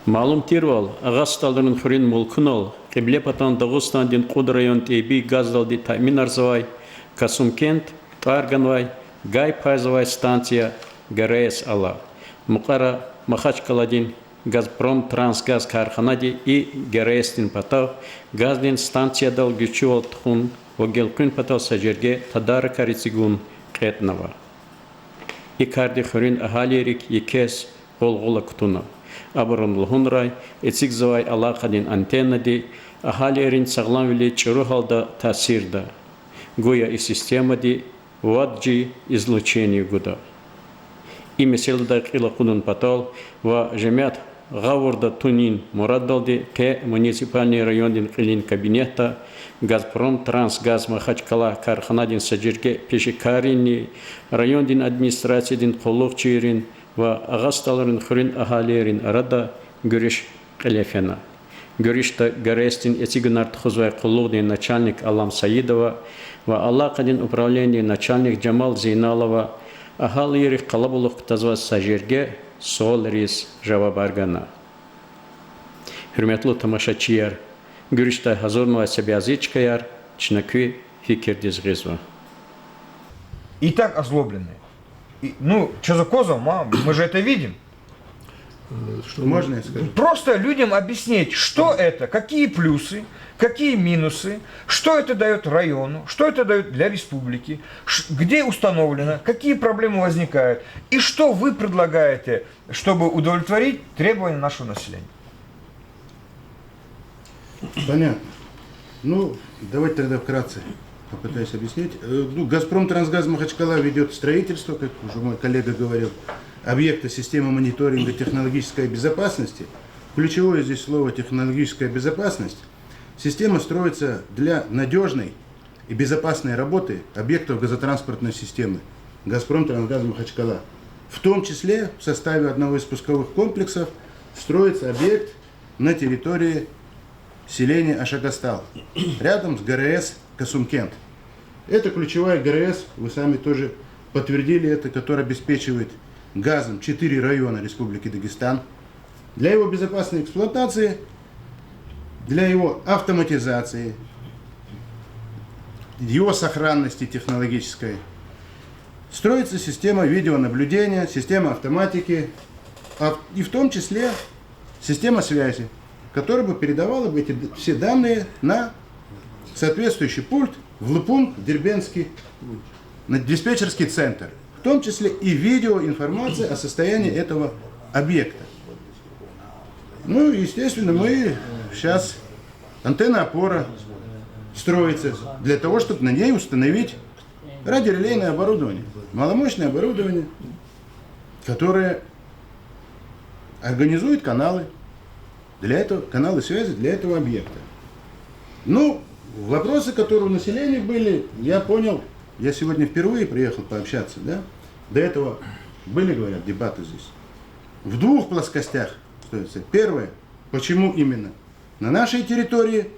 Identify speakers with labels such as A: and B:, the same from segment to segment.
A: Малум тирвал, агасталдырын хурин мулкунол, кибле патан Дагыстан дин Куд район тейби газдалди таймин арзавай, Касумкент, Тарганвай, Гай пайзавай станция ГРС Алла. Мукара Махачкаладин Газпром Трансгаз Карханади и ГРС дин патав, газдин станция дал гючувал тхун, вогелкун патав сажерге тадары карицигун кетнава. И карди хурин ахалирик екес голгола кутуна. Абырынлығын рай, эцик завай алақадин антеннади, ахалерин сағлам вили чыру халда тасирда. Гоя и системади ваджи излучение гуда. И меселда кила кудун патал, ва жемят гавурда тунин мураддалди, ке муниципальный райондин килин кабинета, Газпром Трансгаз Махачкала Карханадин Саджирге Пешикарини, райондин администрациядин қолуқ чирин, ва агасталарын хурин ахалерин арада görüş калефена. Görüşte Гарестин Этигнарт Хузвай Кулугдин начальник Алам Саидова, ва Аллахадин управление начальник Джамал Зейналова, ахалерих калабулук тазвас сажерге сол рис жавабаргана. Hürmetli тамашачияр, görüşte hazırnова себязичкаяр, чнакви фикердиз гизва.
B: И так озлобленные. Ну, что за козом, мы же это видим.
C: Что можно я скажу?
B: Просто людям объяснить, что это, какие плюсы, какие минусы, что это дает району, что это дает для республики, где установлено, какие проблемы возникают, и что вы предлагаете, чтобы удовлетворить требования нашего населения.
C: Понятно. Ну, давайте тогда вкратце попытаюсь объяснить. Газпром Трансгаз Махачкала ведет строительство, как уже мой коллега говорил, объекта системы мониторинга технологической безопасности. Ключевое здесь слово технологическая безопасность. Система строится для надежной и безопасной работы объектов газотранспортной системы Газпром Трансгаз Махачкала. В том числе в составе одного из пусковых комплексов строится объект на территории селения Ашагастал, рядом с ГРС Касумкент. Это ключевая ГРС, вы сами тоже подтвердили это, которая обеспечивает газом 4 района Республики Дагестан. Для его безопасной эксплуатации, для его автоматизации, его сохранности технологической строится система видеонаблюдения, система автоматики, и в том числе система связи, которая бы передавала бы эти все данные на соответствующий пульт в Лыпунг, Дербенский, на диспетчерский центр, в том числе и видеоинформация о состоянии этого объекта. Ну, естественно, мы сейчас, антенна опора строится для того, чтобы на ней установить радиорелейное оборудование, маломощное оборудование, которое организует каналы для этого, каналы связи для этого объекта. Ну, вопросы, которые у населения были, я понял, я сегодня впервые приехал пообщаться, да? До этого были, говорят, дебаты здесь. В двух плоскостях строится. Первое, почему именно на нашей территории,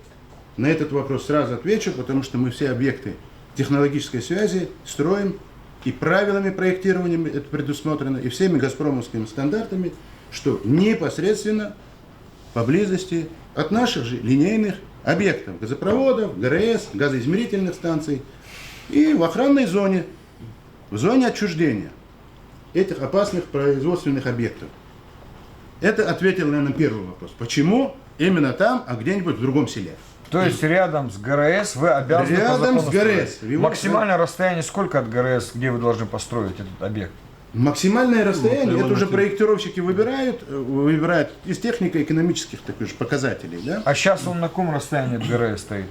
C: на этот вопрос сразу отвечу, потому что мы все объекты технологической связи строим, и правилами проектирования это предусмотрено, и всеми газпромовскими стандартами, что непосредственно поблизости от наших же линейных объектов, газопроводов, ГРС, газоизмерительных станций и в охранной зоне, в зоне отчуждения этих опасных производственных объектов. Это ответил, наверное, на первый вопрос. Почему именно там, а где-нибудь в другом селе?
B: То есть рядом с ГРС вы обязаны
C: рядом с ГРС.
B: Максимальное расстояние сколько от ГРС, где вы должны построить этот объект?
C: Максимальное расстояние, это уже проектировщики выбирают из технико-экономических таких же показателей. Да?
B: А сейчас он на каком расстоянии от ГРС стоит?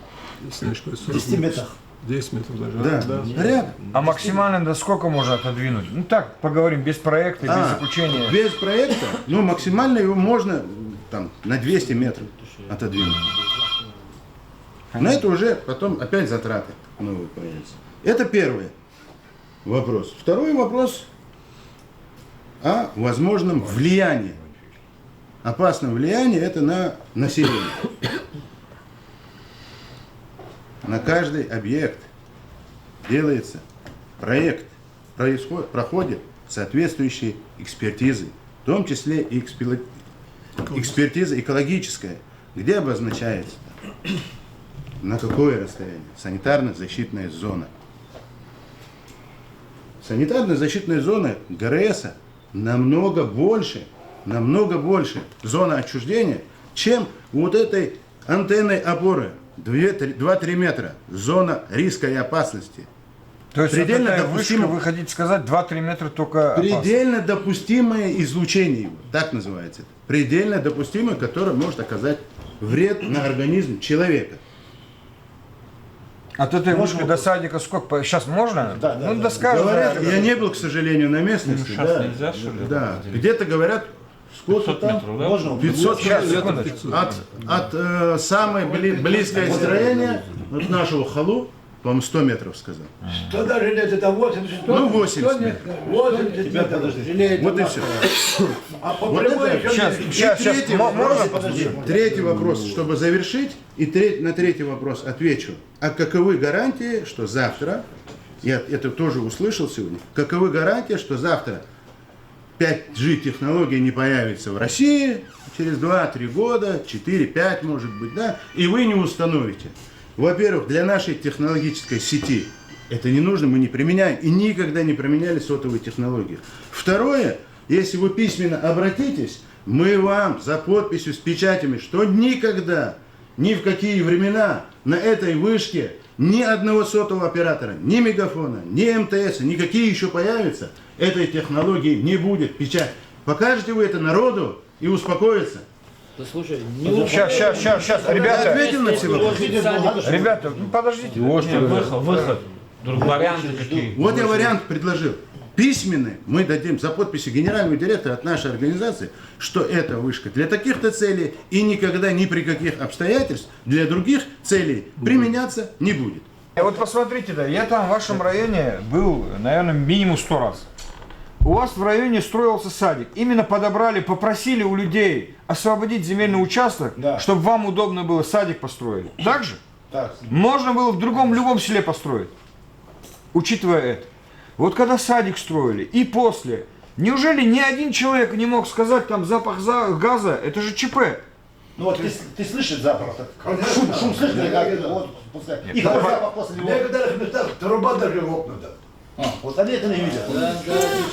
D: 10 метрах. 10 метров даже.
C: Да. Рядом.
B: А максимально до сколько можно отодвинуть? Ну так, поговорим, без проекта, без заключения.
C: Без проекта, ну максимально его можно там, на 200 метров отодвинуть. Но это уже потом опять затраты новые появятся. Это первый вопрос. Второй вопрос о возможном влиянии. Опасном влиянии это на население. На каждый объект делается проект, проходит соответствующие экспертизы, в том числе и экспертиза экологическая, где обозначается, на какое расстояние санитарно-защитная зона. Санитарно-защитная зона ГРС намного больше зона отчуждения, чем вот этой антенной опоры 2-3 метра, зона риска и опасности.
B: То есть
C: предельно
B: вот эта вышка,
C: допустимо-
B: вы хотите сказать, 2-3 метра только опасно?
C: Предельно допустимое излучение его, так называется это. Предельно допустимое, которое может оказать вред на организм человека.
B: От этой вышки до садика сколько? Сейчас можно?
E: Да, да,
B: Ну,
E: да.
B: доскажем.
C: Говорят, я не был, к сожалению, на местности.
F: Сейчас
C: Да,
F: нельзя, что ли,
C: да. Где-то говорят, сколько
F: 500
C: там?
F: метров, да?
E: Можно?
C: 500
B: Сейчас,
C: метров.
B: секундочку.
C: От самое близкое расстояние от нашего халу, по-моему, 100 метров сказал.
G: Что даже это 80,
C: Ну, 80 метров.
G: 80 метров.
C: Вот и все.
G: А по
C: Вот
G: прямой
C: это-
G: еще
B: Сейчас,
C: третий
B: можно
C: вопрос,
B: послушать?
C: третий вопрос, чтобы завершить, и на третий вопрос отвечу. А каковы гарантии, что завтра, я это тоже услышал сегодня, каковы гарантии, что завтра 5G технология не появится в России через 2-3 года, 4-5 может быть, да, и вы не установите. Во-первых, для нашей технологической сети это не нужно, мы не применяем и никогда не применяли сотовые технологии. Второе, если вы письменно обратитесь, мы вам за подписью с печатями, что никогда, ни в какие времена на этой вышке ни одного сотового оператора, ни Мегафона, ни МТС, никакие еще появятся, этой технологии не будет. Печать. Покажете вы это народу и успокоится.
H: Да слушай, не
B: Сейчас,
C: Я
B: ребята,
C: ответил на все вопросы.
B: ребята, ну подождите.
F: Выход. Варианты какие?
C: Вот я вариант предложил. Письменный мы дадим за подписью генерального директора от нашей организации, что эта вышка для таких-то целей и никогда ни при каких обстоятельствах для других целей применяться не будет.
B: Вот посмотрите, да, я там в вашем районе был, наверное, минимум 100 раз. У вас в районе строился садик. Именно подобрали, попросили у людей освободить земельный участок,
E: Да.
B: чтобы вам удобно было садик построили. Так же?
E: Так.
B: Можно было в любом селе построить, учитывая это. Вот когда садик строили и после, неужели ни один человек не мог сказать, там запах газа, это же ЧП.
E: Ну вот ты слышишь запах? Шум слышишь? Как, вот, пускай. И какой запах после
G: В
E: него?
G: некоторых местах труба даже вопнута.
E: Вот они это не видят.
H: Да,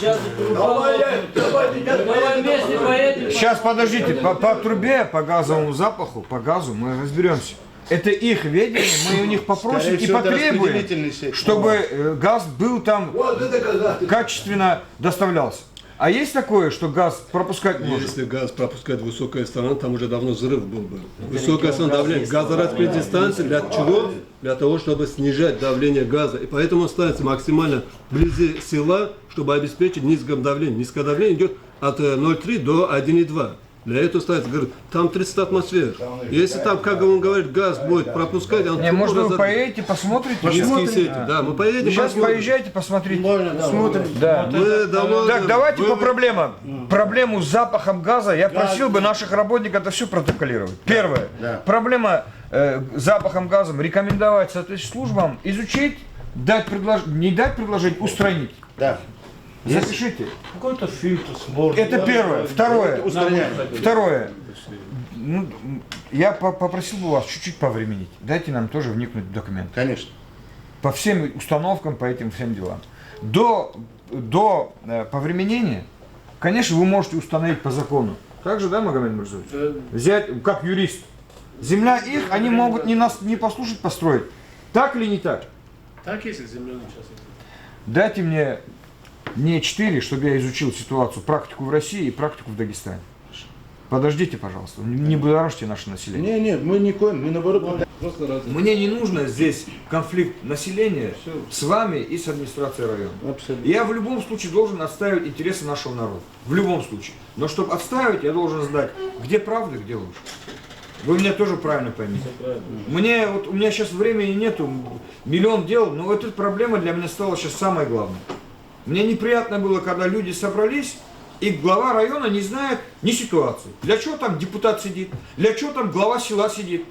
H: сейчас
G: Давай
H: вместе поедем.
B: Сейчас, подождите, по трубе, по газовому запаху, по газу мы разберемся. Это их ведение, мы у них попросим
C: Скорее
B: и
C: всего, это
B: потребуем,
C: распределительная сеть.
B: чтобы газ был там,
G: Вот это казахи.
B: качественно доставлялся. А есть такое, что газ пропускать может?
D: Если газ пропускает высокая сторона, там уже давно взрыв был бы. Высокая сторона давления. Газораспределительная станция для чего? Для того, чтобы снижать давление газа. И поэтому ставится максимально вблизи села, чтобы обеспечить низкое давление. Низкое давление идет от 0,3 до 1,2. Для этого ставится, говорит, там 30 атмосфер. Если там, как он говорит, газ будет пропускать, он
B: Не, может вы поедете, посмотрите?
D: Низкие сети. Да, мы поедем,
B: Сейчас
D: посмотрим.
B: поезжайте, посмотрите.
C: Смотрим.
B: Да.
D: Мы давно-
B: Так, давайте
D: вы-
B: по проблемам. Проблему с запахом газа, я просил бы наших работников это все протоколировать. Первое.
C: Да.
B: Проблема с запахом газом, рекомендовать соответствующим службам изучить, не дать предложить, устранить.
C: Да.
B: Запишите.
F: Какой-то фильтр сложный.
B: Это первое. Второе.
C: Устраняем.
B: Второе. Ну, я попросил бы вас чуть-чуть повременить. Дайте нам тоже вникнуть в документ.
C: Конечно.
B: По всем установкам, по этим всем делам. До повременения, конечно, вы можете установить по закону. Так же, да, Магомед Мурзович? Взять, как юрист. Земля их, они могут не послушать построить. Так или не так?
F: Так, если земляный участок.
B: Дайте мне не 4, чтобы я изучил ситуацию, практику в России и практику в Дагестане. Подождите, пожалуйста, не будоражьте наше население.
C: Нет, мы мы наоборот.
B: Мне не нужно здесь конфликт населения с вами и с администрацией района.
C: Абсолютно.
B: Я в любом случае должен отстаивать интересы нашего народа. В любом случае. Но чтобы отстаивать, я должен знать, где правда, где ложь. Вы меня тоже правильно поймите. У меня сейчас времени нету, миллион дел, но эта проблема для меня стала сейчас самой главной. Мне неприятно было, когда люди собрались, и глава района не знает ни ситуации. Для чего там депутат сидит? Для чего там глава села сидит?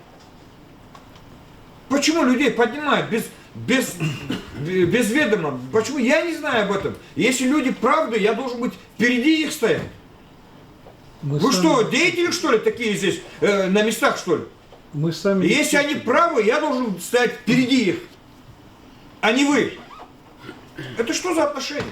B: Почему людей поднимают без ведома? Почему? Я не знаю об этом. Если люди правды, я должен быть впереди их стоять. Вы что, деятели, что ли, такие здесь на местах, что ли?
I: Мы сами...
B: Если они правы, я должен стоять впереди их, а не вы. Это что за отношения?